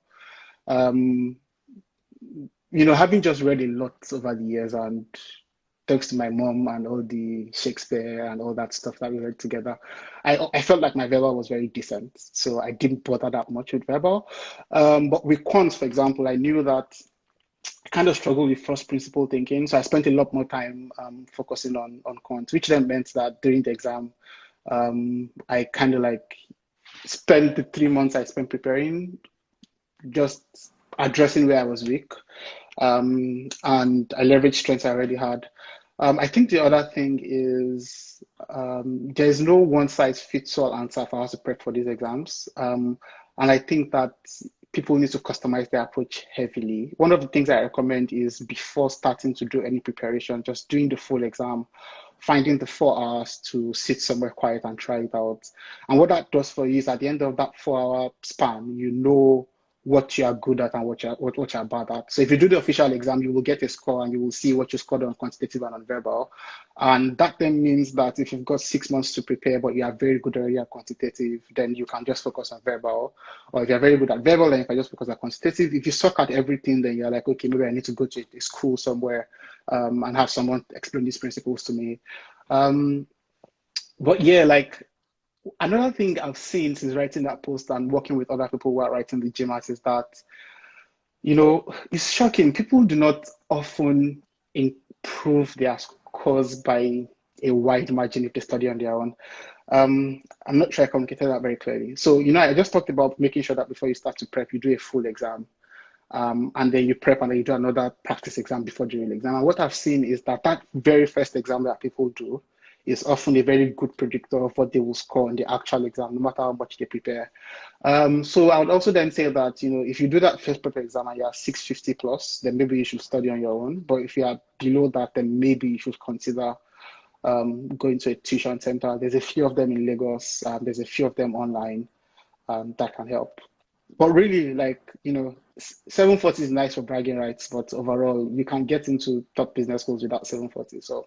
Um, Having just read a lot over the years, and thanks to my mom and all the Shakespeare and all that stuff that we read together, I felt like my verbal was very decent. So I didn't bother that much with verbal. But with quants, for example, I knew that I kind of struggled with first principle thinking. So I spent a lot more time focusing on quants, which then meant that during the exam, I kind of like spent the 3 months I spent preparing just addressing where I was weak. And I leveraged strengths I already had. I think the other thing is there's no one size fits all answer for how to prep for these exams. And I think that people need to customize their approach heavily. One of the things I recommend is before starting to do any preparation, just doing the full exam, finding the 4 hours to sit somewhere quiet and try it out. And what that does for you is at the end of that 4 hour span, you know what you are good at and what you're bad at. So if you do the official exam, you will get a score and you will see what you scored on quantitative and on verbal. And that then means that if you've got 6 months to prepare, but you are very good already at quantitative, then you can just focus on verbal. Or if you're very good at verbal, then you can just focus on quantitative. If you suck at everything, then you're like, okay, maybe I need to go to a school somewhere and have someone explain these principles to me. But yeah, like another thing I've seen since writing that post and working with other people who are writing the GMAT is that, it's shocking. People do not often improve their scores by a wide margin if they study on their own. I'm not sure I communicated that very clearly. So, I just talked about making sure that before you start to prep, you do a full exam. And then you prep and then you do another practice exam before doing the exam. And what I've seen is that very first exam that people do is often a very good predictor of what they will score in the actual exam, no matter how much they prepare. So I would also then say that, if you do that first prep exam and you're 650 plus, then maybe you should study on your own. But if you are below that, then maybe you should consider going to a tuition center. There's a few of them in Lagos. There's a few of them online that can help. But really, 740 is nice for bragging rights, but overall, you can get into top business schools without 740. So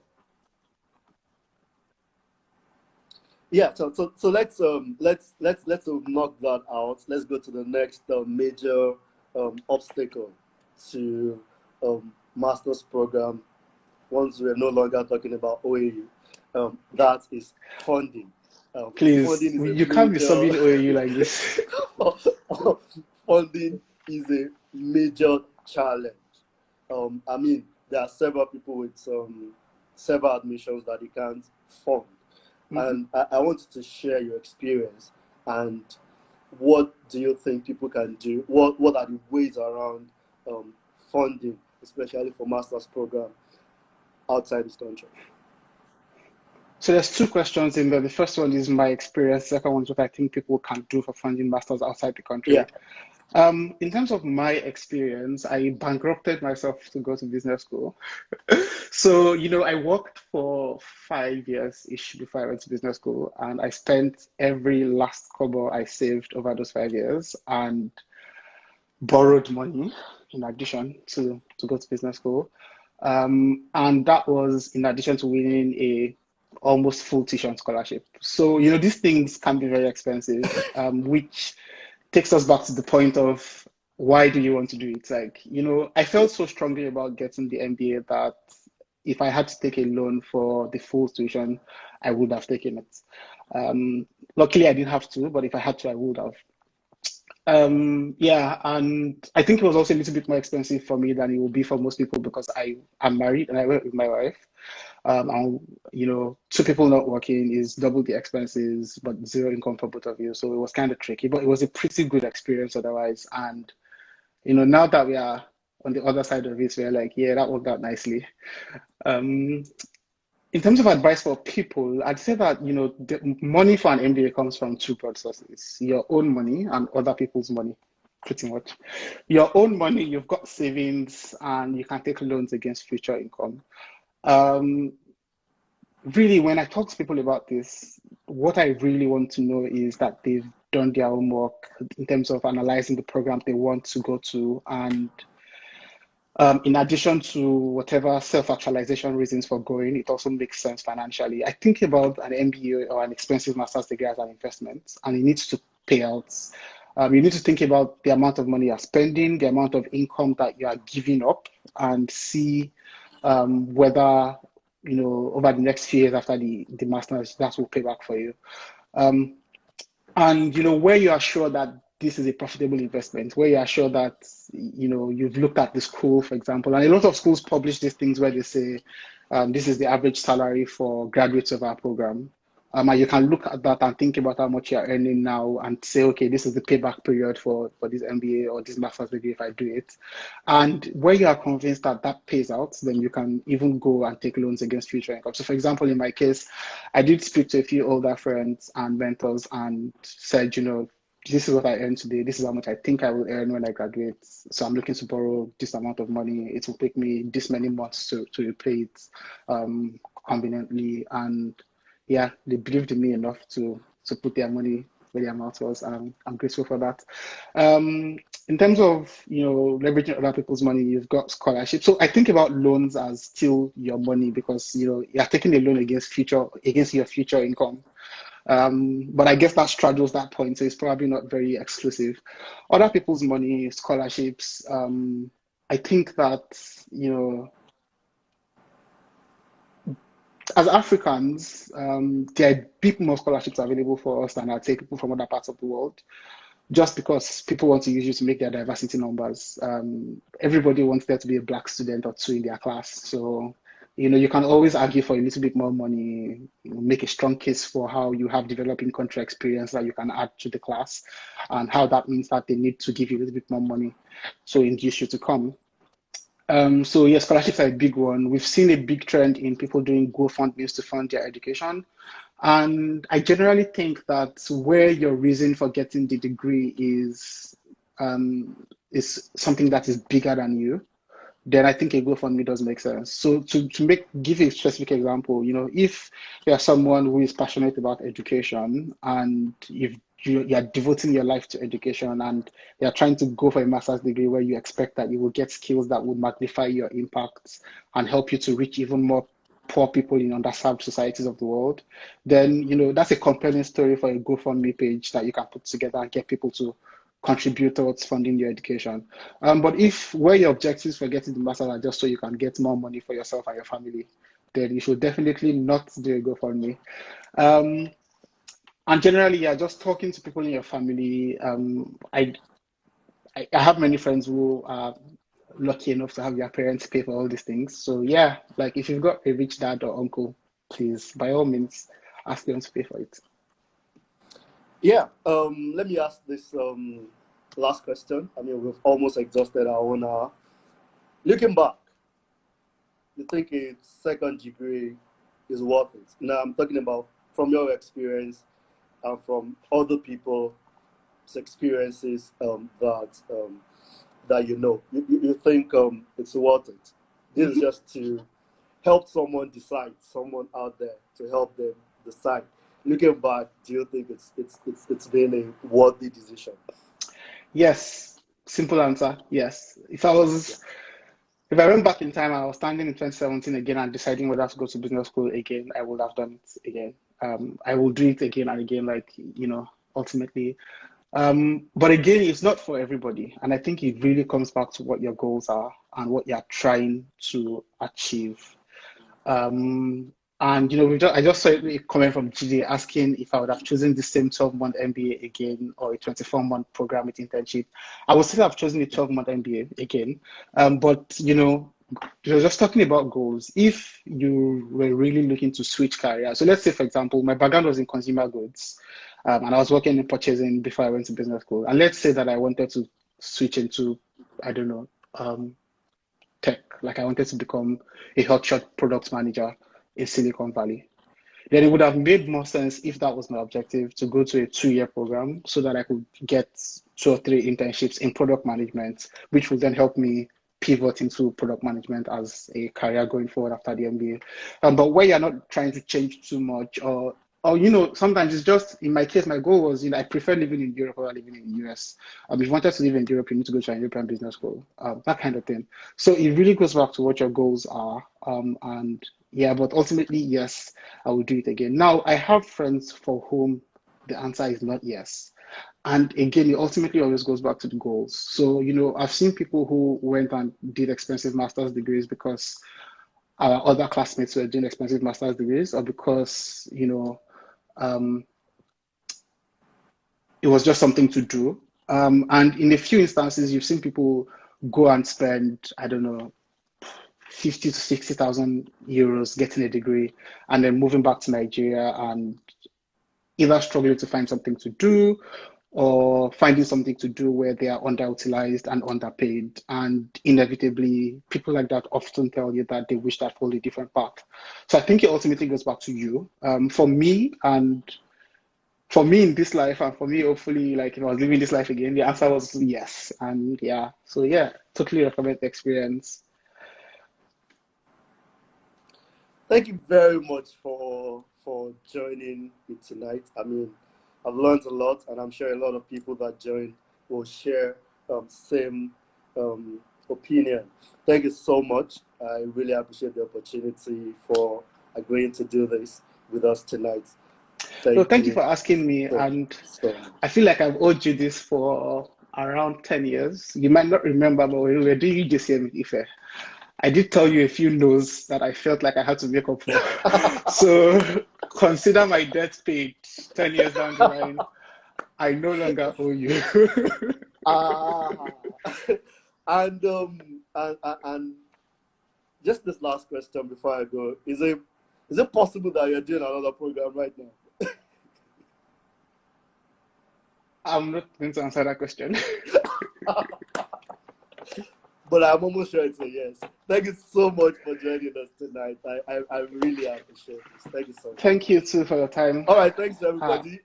Yeah, so let's knock that out. Let's go to the next major obstacle to master's program. Once we're no longer talking about OAU, that is funding.
please,
Funding is a
you can't be
major
subbing OAU like this.
funding is a major challenge. I mean, there are several people with several admissions that they can't fund. And I want you to share your experience and what do you think people can do? What are the ways around funding, especially for master's program outside this country?
So there's two questions in there. The first one is my experience. Second one is what I think people can do for funding masters outside the
Yeah.
country. In terms of my experience, I bankrupted myself to go to business school. So, I worked for 5 years-ish before I went to business school, and I spent every last kobo I saved over those 5 years and borrowed money in addition to go to business school. And that was in addition to winning a almost full tuition scholarship. So, these things can be very expensive, which takes us back to the point of why do you want to do it? Like, I felt so strongly about getting the MBA that if I had to take a loan for the full tuition, I would have taken it. Luckily, I didn't have to, but if I had to, I would have. Yeah, and I think it was also a little bit more expensive for me than it would be for most people because I am married and I work with my wife. And two people not working is double the expenses, but zero income for both of you. So it was kind of tricky, but it was a pretty good experience otherwise. And now that we are on the other side of it, we're like, yeah, that worked out nicely. In terms of advice for people, I'd say that, the money for an MBA comes from two broad sources, your own money and other people's money, pretty much. Your own money, you've got savings and you can take loans against future income. Really, when I talk to people about this, what I really want to know is that they've done their homework in terms of analyzing the program they want to go to. And in addition to whatever self-actualization reasons for going, it also makes sense financially. I think about an MBA or an expensive master's degree as an investment, and it needs to pay out. You need to think about the amount of money you're spending, the amount of income that you are giving up, and see whether, over the next few years after the master's, that will pay back for you. And, where you are sure that this is a profitable investment, where you are sure that, you've looked at the school, for example, and a lot of schools publish these things where they say, this is the average salary for graduates of our program. And you can look at that and think about how much you're earning now and say, okay, this is the payback period for this MBA or this master's degree if I do it. And where you are convinced that that pays out, then you can even go and take loans against future income. So for example, in my case, I did speak to a few older friends and mentors and said, this is what I earn today. This is how much I think I will earn when I graduate. So I'm looking to borrow this amount of money. It will take me this many months to repay it conveniently. And yeah, they believed in me enough to put their money where their mouth was. I'm grateful for that. In terms of leveraging other people's money, you've got scholarships. So I think about loans as still your money because you're taking a loan against your future income. But I guess that straddles that point, so it's probably not very exclusive. Other people's money, scholarships, I think that, as Africans, there are a bit more scholarships available for us than I'd say people from other parts of the world, just because people want to use you to make their diversity numbers. Everybody wants there to be a black student or two in their class. So, you can always argue for a little bit more money, make a strong case for how you have developing country experience that you can add to the class and how that means that they need to give you a little bit more money so induce you to come. So yes, scholarships are a big one. We've seen a big trend in people doing GoFundMes to fund their education. And I generally think that where your reason for getting the degree is something that is bigger than you, then I think a GoFundMe does make sense. So give a specific example, if you're someone who is passionate about education and you're devoting your life to education and you're trying to go for a master's degree where you expect that you will get skills that would magnify your impacts and help you to reach even more poor people in underserved societies of the world, then that's a compelling story for a GoFundMe page that you can put together and get people to contribute towards funding your education. But if where your objectives for getting the master's are just so you can get more money for yourself and your family, then you should definitely not do a GoFundMe. And generally, yeah, just talking to people in your family. I have many friends who are lucky enough to have their parents pay for all these things. So yeah, like if you've got a rich dad or uncle, please, by all means, ask them to pay for it.
Yeah. Let me ask this last question. I mean, we've almost exhausted our own hour. Looking back, you think a second degree is worth it? Now, I'm talking about from your experience and from other people's experiences that you think it's worth it. This is just to help someone decide, someone out there to help them decide. Looking back, do you think it's been a worthy decision?
Yes, simple answer. Yes. If I went back in time, I was standing in 2017 again and deciding whether to go to business school again, I would have done it again. I will do it again and again, ultimately. But again, it's not for everybody. And I think it really comes back to what your goals are and what you're trying to achieve. And I just saw a comment from GD asking if I would have chosen the same 12-month MBA again or a 24-month program with internship. I would still have chosen a 12-month MBA again. But just talking about goals, if you were really looking to switch career, so let's say, for example, my background was in consumer goods, and I was working in purchasing before I went to business school. And let's say that I wanted to switch into, I don't know, tech, like I wanted to become a hotshot product manager in Silicon Valley. Then it would have made more sense if that was my objective to go to a 2-year program so that I could get 2 or 3 internships in product management, which would then help me pivot into product management as a career going forward after the MBA. But where you're not trying to change too much or sometimes it's just, in my case, my goal was, I prefer living in Europe or living in the US. If you wanted to live in Europe, you need to go to a European business school, that kind of thing. So it really goes back to what your goals are. And yeah, but ultimately, yes, I will do it again. Now, I have friends for whom the answer is not yes. And again, it ultimately always goes back to the goals. So, I've seen people who went and did expensive master's degrees because our other classmates were doing expensive master's degrees or because, it was just something to do. And in a few instances, you've seen people go and spend, I don't know, 50 to 60,000 euros getting a degree and then moving back to Nigeria and either struggling to find something to do or finding something to do where they are underutilized and underpaid. And inevitably, people like that often tell you that they wish that followed a different path. So I think it ultimately goes back to you. For me in this life, and for me, hopefully, like if I was living this life again, the answer was yes. And yeah, so yeah, totally recommend the experience.
Thank you very much for joining me tonight. I mean, I've learned a lot, and I'm sure a lot of people that join will share same opinion. Thank you so much. I really appreciate the opportunity for agreeing to do this with us tonight.
No,
Thank
thank you
you
for asking me.
so,
And
so much.
I feel like I've owed you this for around 10 years. You might not remember, but when we were doing UGCM in Ife, I did tell you a few no's that I felt like I had to make up for. So consider my debt paid 10 years down the line. I no longer owe you.
Ah, and and just this last question before I go: is it possible that you're doing another program right now?
I'm not going to answer that question.
But I'm almost sure it's a yes. Thank you so much for joining us tonight. I really appreciate this. Thank you so much.
Thank you too for your time.
All right, thanks
Uh,
everybody.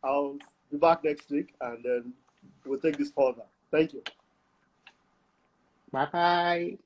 I'll be back next week and then we'll take this further. Thank you.
Bye bye.